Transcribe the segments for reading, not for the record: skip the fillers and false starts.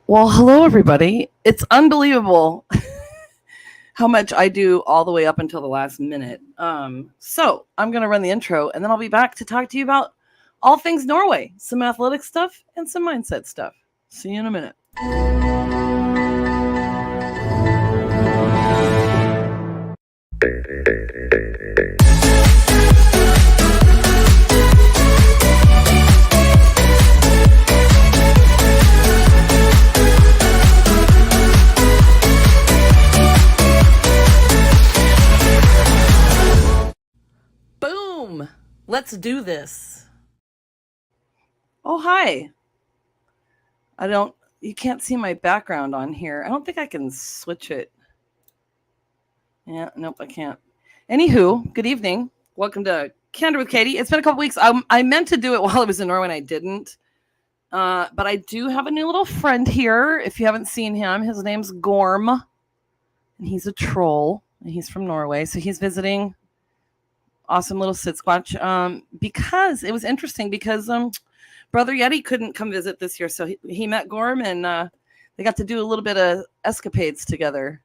Well, hello, everybody. It's unbelievable how much I do all the way up until the last minute. So I'm going to run the intro and then I'll be back to talk to you about all things Norway, some athletic stuff and some mindset stuff. See you in a minute. Boom! Let's do this. Oh, hi. You can't see my background on here. I don't think I can switch it. Yeah, nope, I can't. Anywho, good evening. Welcome to Candor with Katie. It's been a couple weeks. I meant to do it while I was in Norway and I didn't. But I do have a new little friend here. If you haven't seen him, his name's Gorm. And he's a troll. And he's from Norway. So he's visiting. Awesome little sit squatch. Because it was interesting because Brother Yeti couldn't come visit this year. So he met Gorm and they got to do a little bit of escapades together.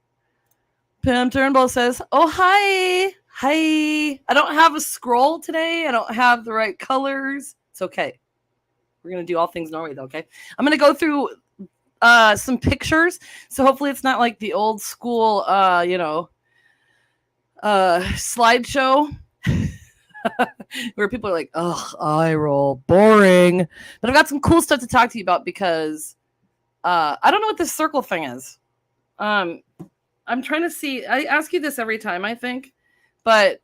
Pam Turnbull says, oh, hi. Hi. I don't have a scroll today. I don't have the right colors. It's okay. We're going to do all things Norway, though, okay? I'm going to go through some pictures. So hopefully it's not like the old school, slideshow where people are like, oh, eye roll, boring. But I've got some cool stuff to talk to you about because I don't know what this circle thing is. I'm trying to see. I ask you this every time, I think. But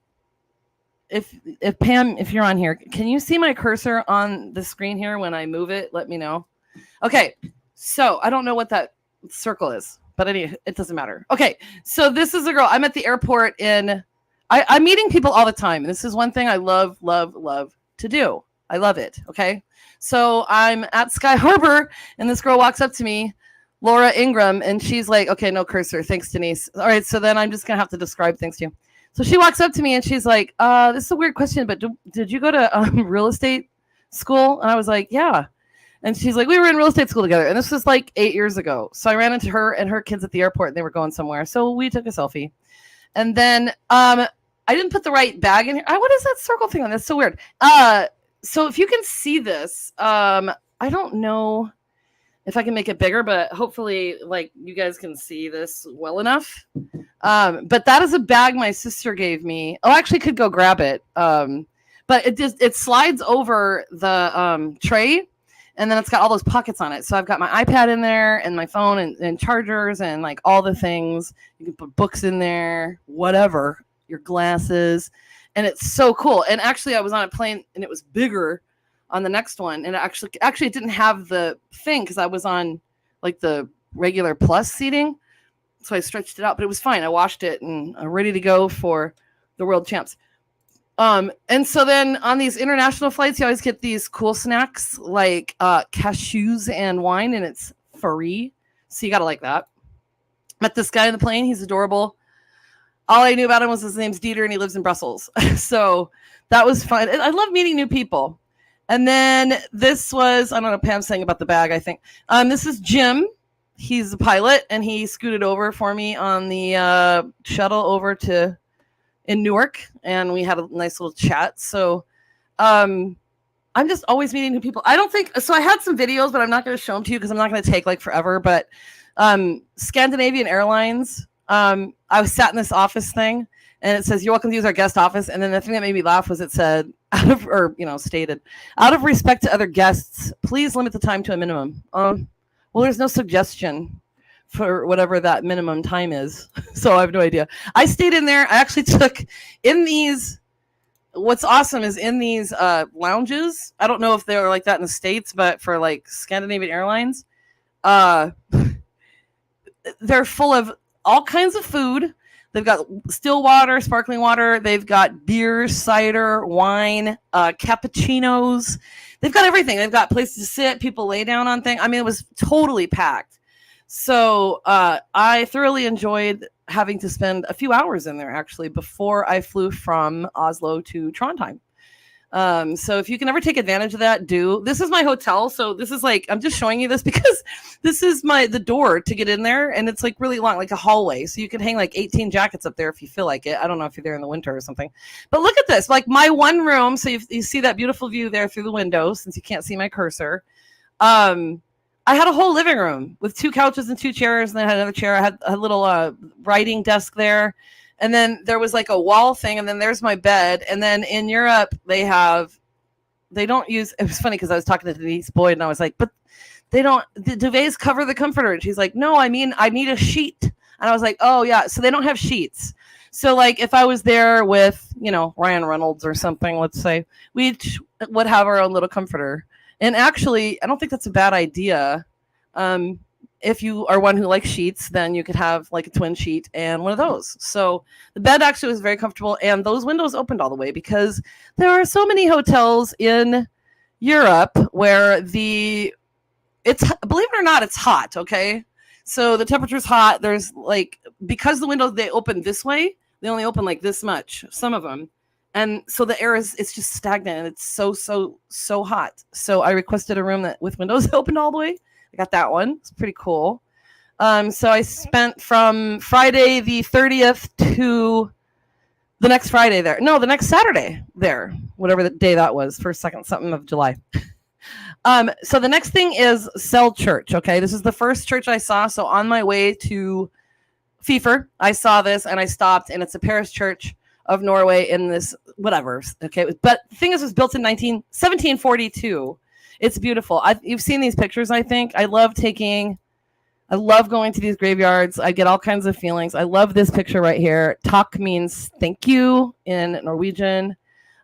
if Pam, if you're on here, can you see my cursor on the screen here when I move it? Let me know. Okay, so I don't know what that circle is, but it doesn't matter. Okay, so this is a girl. I'm at the airport I'm meeting people all the time. This is one thing I love to do. I love it, okay? So I'm at Sky Harbor, and this girl walks up to me, Laura Ingram, and she's like, okay, no cursor. Thanks, Denise. All right, so then I'm just going to have to describe things to you. So she walks up to me and she's like, this is a weird question, but did you go to real estate school? And I was like, yeah. And she's like, we were in real estate school together. And this was like 8 years ago. So I ran into her and her kids at the airport and they were going somewhere. So we took a selfie. And then I didn't put the right bag in here. What is that circle thing on? That's so weird. So if you can see this, I don't know if I can make it bigger, but hopefully like you guys can see this well enough. But that is a bag my sister gave me. Oh, I actually could go grab it. But it slides over the tray and then it's got all those pockets on it. So I've got my iPad in there and my phone and chargers and like all the things. You can put books in there, whatever, your glasses. And it's so cool. And actually I was on a plane and it was bigger on the next one, and actually it didn't have the thing because I was on like the regular plus seating, so I stretched it out, but it was fine. I washed it and I'm ready to go for the world champs. And so then on these international flights, you always get these cool snacks like cashews and wine, and it's free, so you gotta like that. Met this guy on the plane. He's adorable. All I knew about him was his name's Dieter and he lives in Brussels. So that was fun. I love meeting new people. And then this was, I don't know, Pam's saying about the bag, I think. This is Jim. He's a pilot, and he scooted over for me on the shuttle over to in Newark, and we had a nice little chat. So I'm just always meeting new people. I don't think, so I had some videos, but I'm not going to show them to you because I'm not going to take like forever. But Scandinavian Airlines, I was sat in this office thing, and it says, you're welcome to use our guest office. And then the thing that made me laugh was it said, stated, out of respect to other guests, please limit the time to a minimum. Well, there's no suggestion for whatever that minimum time is. So I have no idea. I stayed in there. I actually took in these. What's awesome is in these lounges. I don't know if they're like that in the States, but for like Scandinavian Airlines, they're full of all kinds of food. They've got still water, sparkling water. They've got beer, cider, wine, cappuccinos. They've got everything. They've got places to sit. People lay down on things. I mean, it was totally packed. So I thoroughly enjoyed having to spend a few hours in there, actually, before I flew from Oslo to Trondheim. So if you can ever take advantage of that, do. This is my hotel. So this is like, I'm just showing you this because this is the door to get in there. And it's like really long, like a hallway. So you can hang like 18 jackets up there if you feel like it. I don't know if you're there in the winter or something. But look at this, like my one room. So you see that beautiful view there through the window, since you can't see my cursor. I had a whole living room with 2 couches and 2 chairs. And then I had another chair. I had a little writing desk there. And then there was like a wall thing, and then there's my bed. And then in Europe, they don't use, it was funny because I was talking to Denise Boyd, and I was like, but the duvets cover the comforter. And she's like, no, I mean, I need a sheet. And I was like, oh yeah. So they don't have sheets. So like if I was there with, Ryan Reynolds or something, let's say, we each would have our own little comforter. And actually, I don't think that's a bad idea. If you are one who likes sheets, then you could have like a twin sheet and one of those. So the bed actually was very comfortable, and those windows opened all the way because there are so many hotels in Europe where believe it or not, it's hot. Okay. So the temperature's hot. There's like, because the windows, they open this way, they only open like this much, some of them. And so the air it's just stagnant, and it's so hot. So I requested a room with windows open all the way. I got that one. It's pretty cool. So I spent from Friday the 30th to the next Friday there. No, the next Saturday there, whatever the day that was, first, second, something of July. So the next thing is Cell Church. Okay, this is the first church I saw. So on my way to Fifer, I saw this and I stopped, and it's a parish church of Norway in this whatever. Okay, but the thing is, it was built in 1742. It's beautiful. You've seen these pictures, I think. I love going to these graveyards. I get all kinds of feelings. I love this picture right here. Tak means thank you in Norwegian.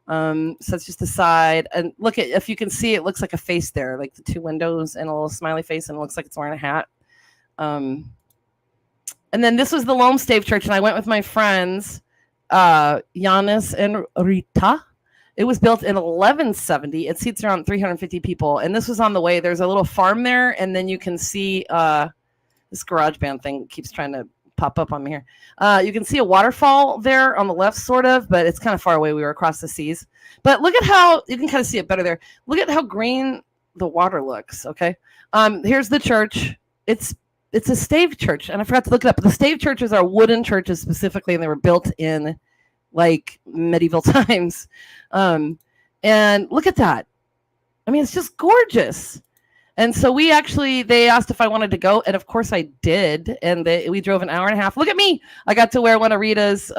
So it's just a side. And look at, if you can see, it looks like a face there, like the 2 windows and a little smiley face, and it looks like it's wearing a hat. And then this was the Lomstave Church, and I went with my friends, Giannis and Rita. It was built in 1170. It seats around 350 people. And this was on the way. There's a little farm there. And then you can see this GarageBand thing keeps trying to pop up on me here. You can see a waterfall there on the left, sort of, but it's kind of far away. We were across the seas. But look at how, you can kind of see it better there. Look at how green the water looks, okay? Here's the church. It's a stave church. And I forgot to look it up. But the stave churches are wooden churches specifically, and they were built in like medieval times. And look at that. I mean, it's just gorgeous. And so they asked if I wanted to go. And of course I did. And we drove an hour and a half. Look at me. I got to wear one of Rita's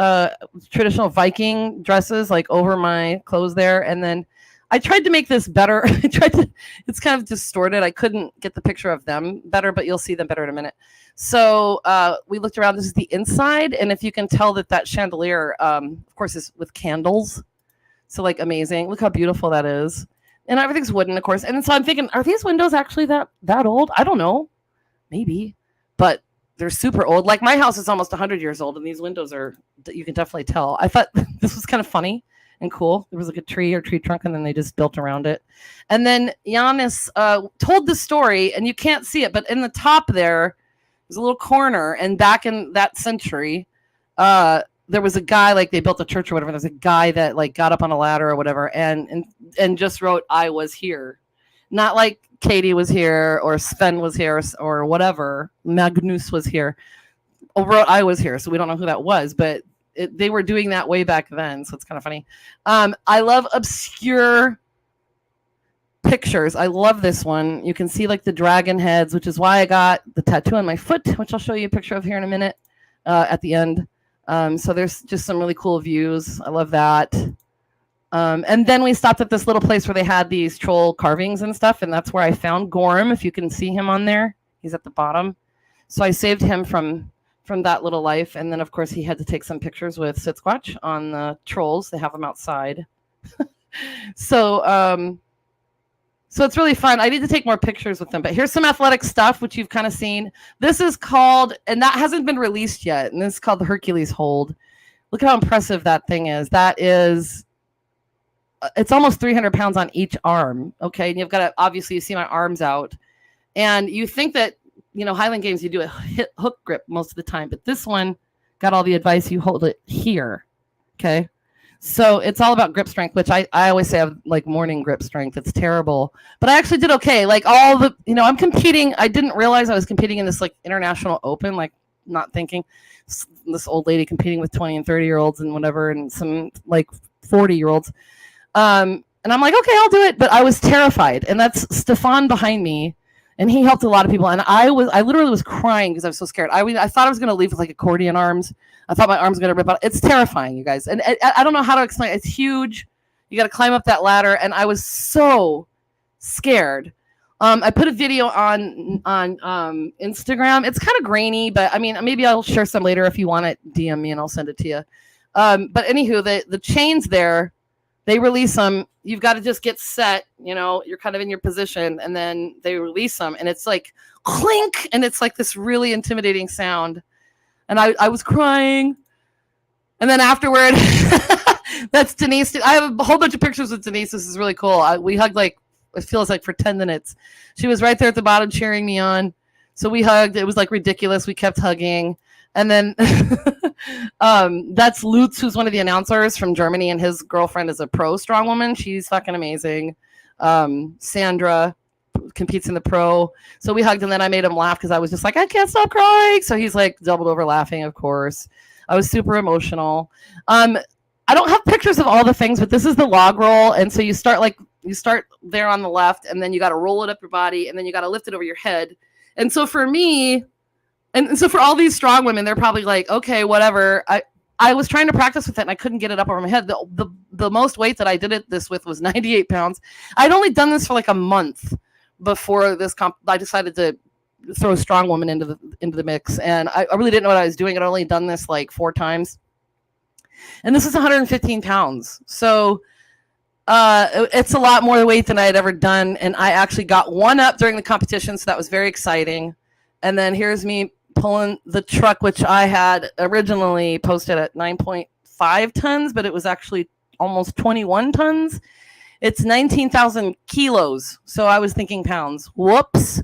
traditional Viking dresses, like over my clothes there. And then I tried to make this better. It's kind of distorted. I couldn't get the picture of them better, but you'll see them better in a minute. So we looked around. This is the inside. And if you can tell that chandelier, of course, is with candles. So like amazing. Look how beautiful that is. And everything's wooden, of course. And so I'm thinking, are these windows actually that old? I don't know. Maybe. But they're super old. Like my house is almost 100 years old, and these windows are, you can definitely tell. I thought this was kind of funny and cool. There was like a tree trunk, and then they just built around it. And then Giannis told the story, and you can't see it, but in the top there's a little corner, and back in that century, there was a guy, like they built a church or whatever. There's a guy that like got up on a ladder or whatever and just wrote, "I was here." Not like Katie was here or Sven was here or whatever. Magnus was here. Or wrote, "I was here." So we don't know who that was, but they were doing that way back then. So it's kind of funny. I love obscure pictures. I love this one. You can see like the dragon heads, which is why I got the tattoo on my foot, which I'll show you a picture of here in a minute at the end. So there's just some really cool views. I love that. And then we stopped at this little place where they had these troll carvings and stuff. And that's where I found Gorm. If you can see him on there, he's at the bottom. So I saved him from that little life. And then of course he had to take some pictures with Sasquatch on the trolls. They have them outside. So it's really fun. I need to take more pictures with them, but here's some athletic stuff, which you've kind of seen. This is called, and that hasn't been released yet. And this is called the Hercules hold. Look at how impressive that thing is. It's almost 300 pounds on each arm. Okay. And you've got to, obviously you see my arms out, and you think that, Highland Games, you do a hook grip most of the time, but this one got all the advice. You hold it here. Okay. So it's all about grip strength, which I always say I have like morning grip strength. It's terrible. But I actually did okay. Like all the, I'm competing. I didn't realize I was competing in this like international open, like not thinking this old lady competing with 20 and 30-year-olds and whatever, and some like 40-year-olds. And I'm like, okay, I'll do it. But I was terrified. And that's Stefan behind me. And he helped a lot of people. And I literally was crying because I was so scared. I thought I was going to leave with like accordion arms. I thought my arms were going to rip out. It's terrifying, you guys. And I don't know how to explain it. It's huge. You got to climb up that ladder. And I was so scared. I put a video on Instagram. It's kind of grainy, but I mean, maybe I'll share some later if you want it. DM me and I'll send it to you. But anywho, the chains there, they release them. You've got to just get set. You're kind of in your position, and then they release them, and it's like clink, and it's like this really intimidating sound. And I was crying, and then afterward, that's Denise. I have a whole bunch of pictures with Denise. This is really cool. We hugged like it feels like for 10 minutes. She was right there at the bottom cheering me on. So we hugged. It was like ridiculous. We kept hugging. And then that's Lutz, who's one of the announcers from Germany, and his girlfriend is a pro strongwoman. She's fucking amazing. Sandra competes in the pro. So we hugged, and then I made him laugh because I was just like, I can't stop crying. So he's like doubled over laughing, of course. I was super emotional. I don't have pictures of all the things, but this is the log roll. And so you start there on the left, and then you got to roll it up your body, and then you got to lift it over your head. And so for me, and so for all these strong women, they're probably like, okay, whatever. I was trying to practice with it, and I couldn't get it up over my head. The most weight that I did this with was 98 pounds. I'd only done this for like a month before this I decided to throw strong woman into the mix, and I really didn't know what I was doing. I'd only done this like 4 times, and this is 115 pounds. So it's a lot more weight than I had ever done, and I actually got one up during the competition, so that was very exciting. And then here's me pulling the truck, which I had originally posted at 9.5 tons, but it was actually almost 21 tons. It's 19,000 kilos. So I was thinking pounds. Whoops.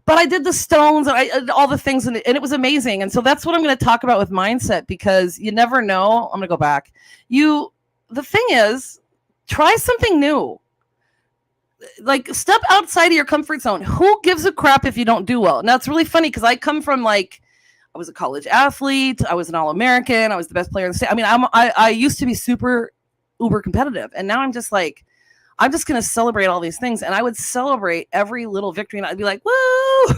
But I did the stones and I did all the things, and it was amazing. And so that's what I'm going to talk about with mindset, because you never know. I'm going to go back. The thing is, try something new. Like, step outside of your comfort zone. Who gives a crap if you don't do well? Now, it's really funny because I come from I was a college athlete. I was an All-American. I was the best player in the state. I mean, I used to be super uber competitive, and now I'm just like, I'm just going to celebrate all these things, and I would celebrate every little victory, and I'd be like, woo!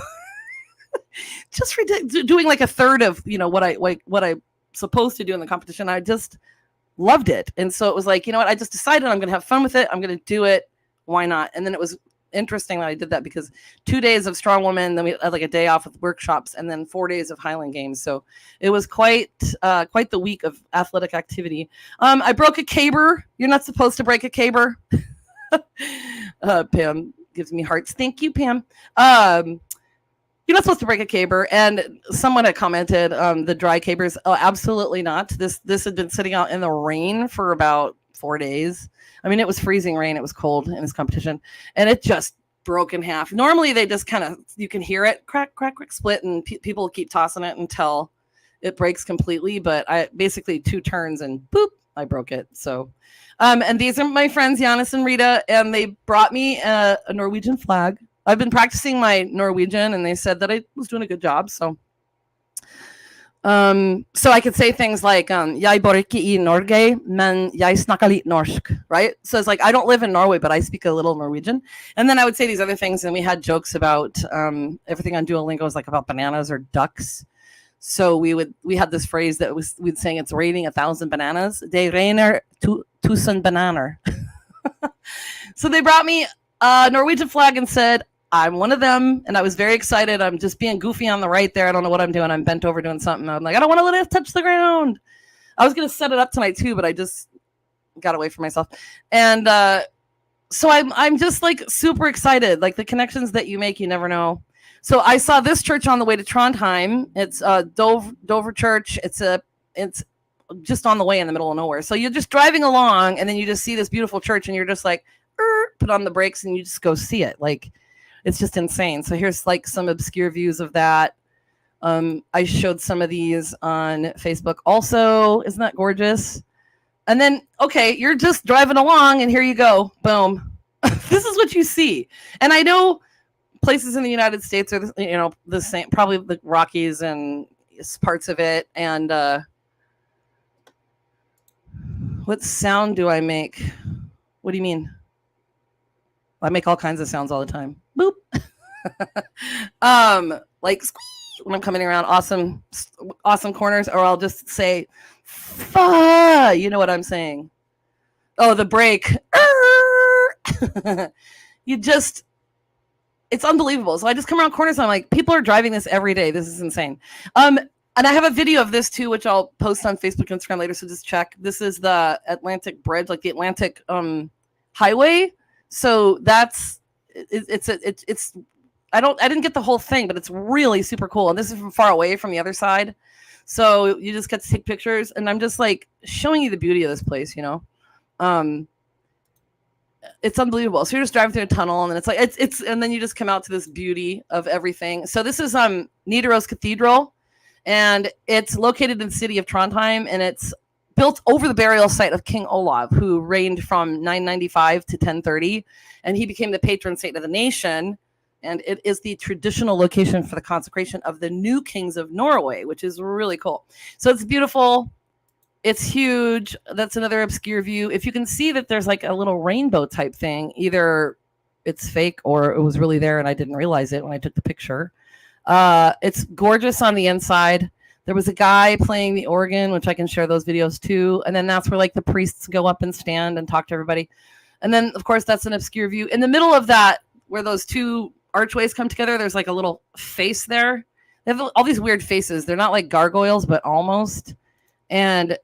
Just doing like a third of what I'm supposed to do in the competition. I just loved it, and so it was like, I just decided I'm going to have fun with it. I'm going to do it. Why not? And then it was interesting that I did that because 2 days of strong woman, then we had like a day off with workshops, and then 4 days of Highland Games. So it was quite the week of athletic activity. I broke a caber. You're not supposed to break a caber. Pam gives me hearts. Thank you, Pam. You're not supposed to break a caber. And someone had commented, the dry cabers. Oh, absolutely not. This had been sitting out in the rain for about 4 days. I mean, it was freezing rain. It was cold in this competition, and it just broke in half. Normally, they just kind of, you can hear it crack, crack, crack, split, and people keep tossing it until it breaks completely. But I basically 2 turns and boop, I broke it. So, and these are my friends, Giannis and Rita, and they brought me a Norwegian flag. I've been practicing my Norwegian, and they said that I was doing a good job. So I could say things like, jeg bor ikke I Norge, men jeg snakker litt norsk, right? So it's like, I don't live in Norway, but I speak a little Norwegian. And then I would say these other things, and we had jokes about, everything on Duolingo was like about bananas or ducks. So we had this phrase that we'd saying, it's raining 1,000 bananas. Det regner 1,000 bananer. So they brought me a Norwegian flag and said, I'm one of them, and I was very excited. I'm just being goofy on the right there. I don't know what I'm doing. I'm bent over doing something. I'm like, I don't want to let it touch the ground. I was going to set it up tonight too, but I just got away from myself. And so I'm just like super excited. Like, the connections that you make, you never know. So I saw this church on the way to Trondheim. It's Dover Church. It's just on the way in the middle of nowhere. So you're just driving along, and then you just see this beautiful church, and you're just like, put on the brakes, and you just go see it. Like, it's just insane. So here's like some obscure views of that. I showed some of these on Facebook also. Isn't that gorgeous? And then, okay, you're just driving along and here you go. Boom. This is what you see. And I know places in the United States are, the same, probably the Rockies and parts of it. And what sound do I make? What do you mean? I make all kinds of sounds all the time. Boop. Like when I'm coming around awesome corners, or I'll just say, "Fuh," you know what I'm saying? Oh, the brake. It's unbelievable. So I just come around corners and I'm like, people are driving this every day. This is insane. And I have a video of this too, which I'll post on Facebook and Instagram later. So just check. This is the Atlantic Bridge, like the Atlantic Highway. So it's I didn't get the whole thing, but it's really super cool. And this is from far away from the other side. So you just get to take pictures, and I'm just like showing you the beauty of this place, It's unbelievable. So you're just driving through a tunnel, and then it's like and then you just come out to this beauty of everything. So this is Nidaros Cathedral, and it's located in the city of Trondheim, and it's built over the burial site of King Olav, who reigned from 995 to 1030, and he became the patron saint of the nation. And it is the traditional location for the consecration of the new kings of Norway, which is really cool. So it's beautiful. It's huge. That's another obscure view. If you can see that there's like a little rainbow type thing, either it's fake or it was really there and I didn't realize it when I took the picture. It's gorgeous on the inside. There was a guy playing the organ, which I can share those videos too. And then that's where like the priests go up and stand and talk to everybody. And then, of course, that's an obscure view. In the middle of that, where those two archways come together, there's like a little face there. They have all these weird faces. They're not like gargoyles, but almost. And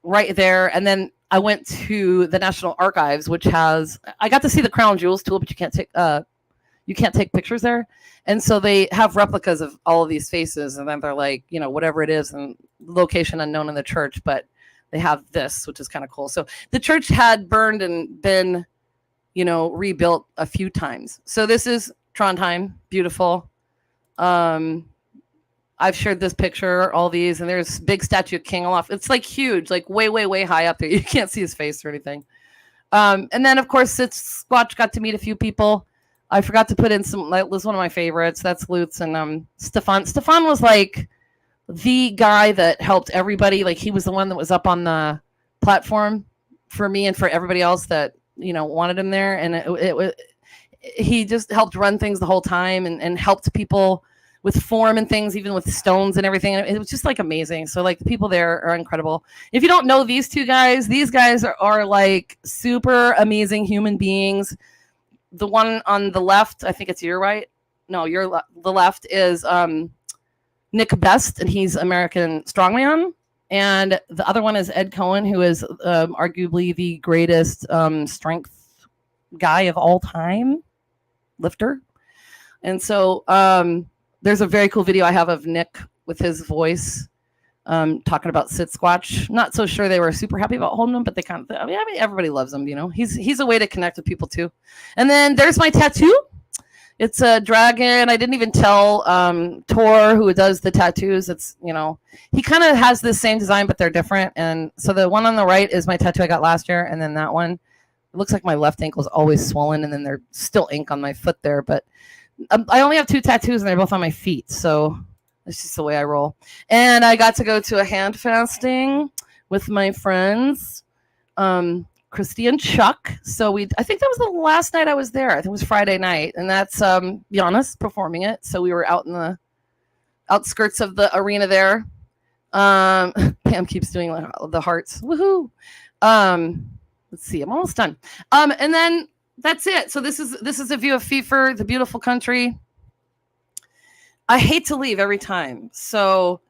right there. And then I went to the National Archives, which I got to see the crown jewels tool, but you can't take pictures there. And so they have replicas of all of these faces, and then they're like, whatever it is, and location unknown in the church, but they have this, which is kind of cool. So the church had burned and been, rebuilt a few times. So this is Trondheim, beautiful. I've shared this picture, all these, and there's big statue of King Olaf. It's like huge, like way, way, way high up there. You can't see his face or anything. And then, of course, Squatch got to meet a few people. I forgot to put in some, that was one of my favorites. That's Lutz and Stefan. Stefan was like the guy that helped everybody. Like he was the one that was up on the platform for me and for everybody else that, wanted him there. And he just helped run things the whole time and helped people with form and things, even with stones and everything. And it was just like amazing. So like the people there are incredible. If you don't know these guys are like super amazing human beings. The one on the left, I think it's your right. No, the left is Nick Best, and he's American strongman. And the other one is Ed Cohen, who is arguably the greatest strength guy of all time, lifter. And so there's a very cool video I have of Nick with his voice talking about Sit Squatch. Not so sure they were super happy about holding him, but they kind of, I mean, everybody loves him, He's a way to connect with people too. And then there's my tattoo. It's a dragon. I didn't even tell Tor, who does the tattoos. It's, he kind of has the same design, but they're different. And so the one on the right is my tattoo I got last year. And then that one, it looks like my left ankle is always swollen. And then there's still ink on my foot there. But I only have 2 tattoos, and they're both on my feet. So it's just the way I roll. And I got to go to a hand fasting with my friends, Christy and Chuck. So I think that was the last night I was there. I think it was Friday night. And that's Giannis performing it. So we were out in the outskirts of the arena there. Pam keeps doing the hearts. Woohoo. Let's see. I'm almost done. And then that's it. So this is a view of Fifer, the beautiful country. I hate to leave every time. So,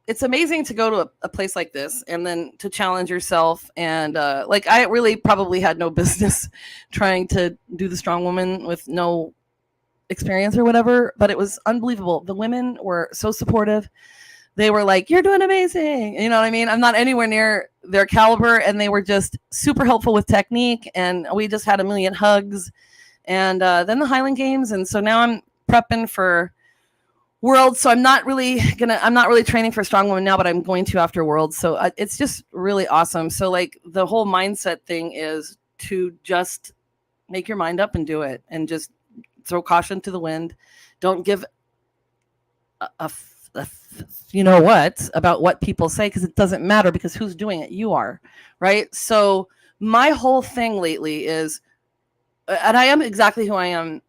it's amazing to go to a place like this and then to challenge yourself. And I really probably had no business trying to do the strong woman with no experience or whatever, but it was unbelievable. The women were so supportive. They were like, "You're doing amazing." You know what I mean? I'm not anywhere near their caliber, and they were just super helpful with technique. And we just had a million hugs. And then the Highland Games. And so now I'm prepping for World. So I'm not really training for strong woman now, but I'm going to after World. So it's just really awesome. So like the whole mindset thing is to just make your mind up and do it, and just throw caution to the wind. Don't give a you know what about what people say, because it doesn't matter, because who's doing it? You are, right? So my whole thing lately is, and I am exactly who I am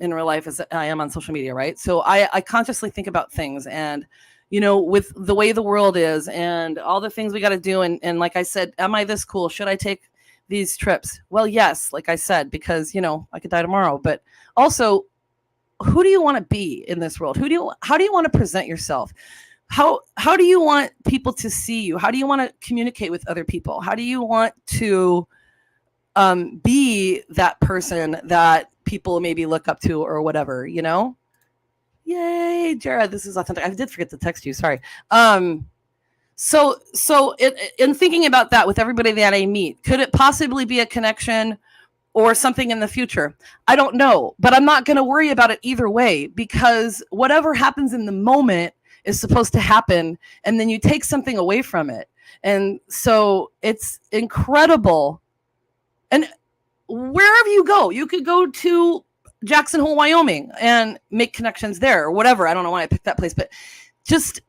in real life as I am on social media, right? So I consciously think about things, and with the way the world is and all the things we got to do, and like I said, am I this cool? Should I take these trips? Well, yes, like I said, because I could die tomorrow, but also, who do you want to be in this world? How do you want to present yourself? How do you want people to see you? How do you want to communicate with other people? How do you want to be that person that people maybe look up to or whatever, Yay, Jared, this is authentic. I did forget to text you. Sorry. So in thinking about that with everybody that I meet, could it possibly be a connection or something in the future? I don't know, but I'm not going to worry about it either way, because whatever happens in the moment is supposed to happen, and then you take something away from it. And so it's incredible. And wherever you go, you could go to Jackson Hole, Wyoming, and make connections there or whatever. I don't know why I picked that place, but just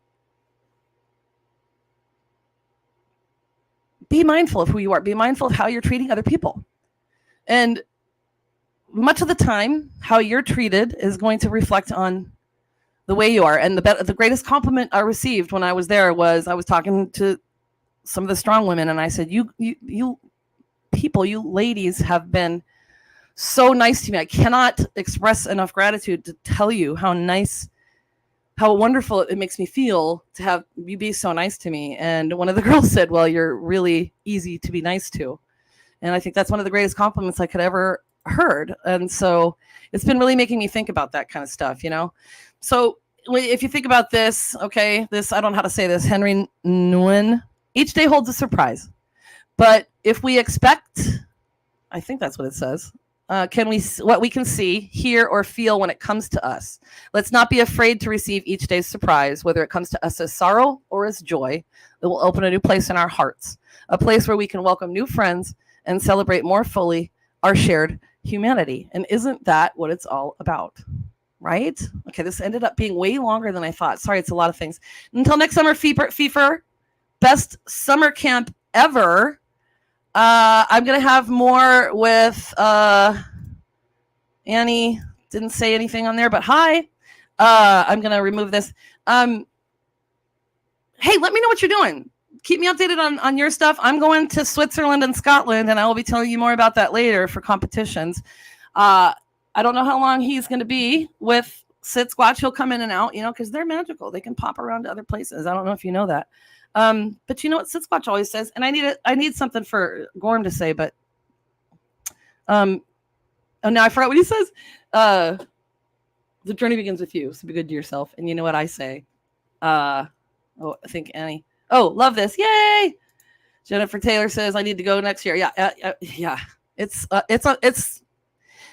be mindful of who you are. Be mindful of how you're treating other people. And much of the time, how you're treated is going to reflect on the way you are. And the greatest compliment I received when I was there was, I was talking to some of the strong women, and I said, you people, you ladies have been so nice to me. I cannot express enough gratitude to tell you how nice, how wonderful it makes me feel to have you be so nice to me. And one of the girls said, well, you're really easy to be nice to. And I think that's one of the greatest compliments I could ever heard. And so it's been really making me think about that kind of stuff, So if you think about this, okay, I don't know how to say this, Henry Nguyen, each day holds a surprise. But if we expect, I think that's what it says, what we can see, hear, or feel when it comes to us. Let's not be afraid to receive each day's surprise, whether it comes to us as sorrow or as joy. It will open a new place in our hearts, a place where we can welcome new friends and celebrate more fully our shared humanity. And isn't that what it's all about? Right? Okay, this ended up being way longer than I thought. Sorry, it's a lot of things. Until next summer, FIFER, best summer camp ever. I'm going to have more with Annie. Didn't say anything on there, but hi. I'm going to remove this. Hey, let me know what you're doing. Keep me updated on your stuff. I'm going to Switzerland and Scotland, and I will be telling you more about that later for competitions. I don't know how long he's going to be with Sit Squatch. He'll come in and out, because they're magical. They can pop around to other places. I don't know if you know that. But you know what Sit Squatch always says, and I need something for Gorm to say, but now I forgot what he says. The journey begins with you, so be good to yourself. And you know what I say? I think Annie. Oh, love this. Yay! Jennifer Taylor says I need to go next year. Yeah. It's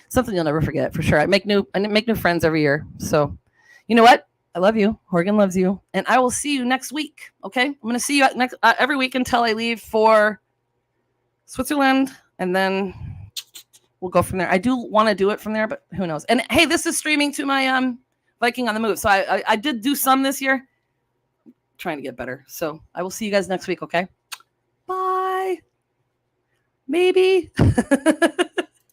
something you'll never forget, for sure. I make new friends every year. So, you know what? I love you. Horgan loves you. And I will see you next week. Okay? I'm going to see you every week until I leave for Switzerland. And then we'll go from there. I do want to do it from there, but who knows? And hey, this is streaming to my Viking on the Move. So I did do some this year. Trying to get better. So I will see you guys next week. Okay? Bye. Maybe.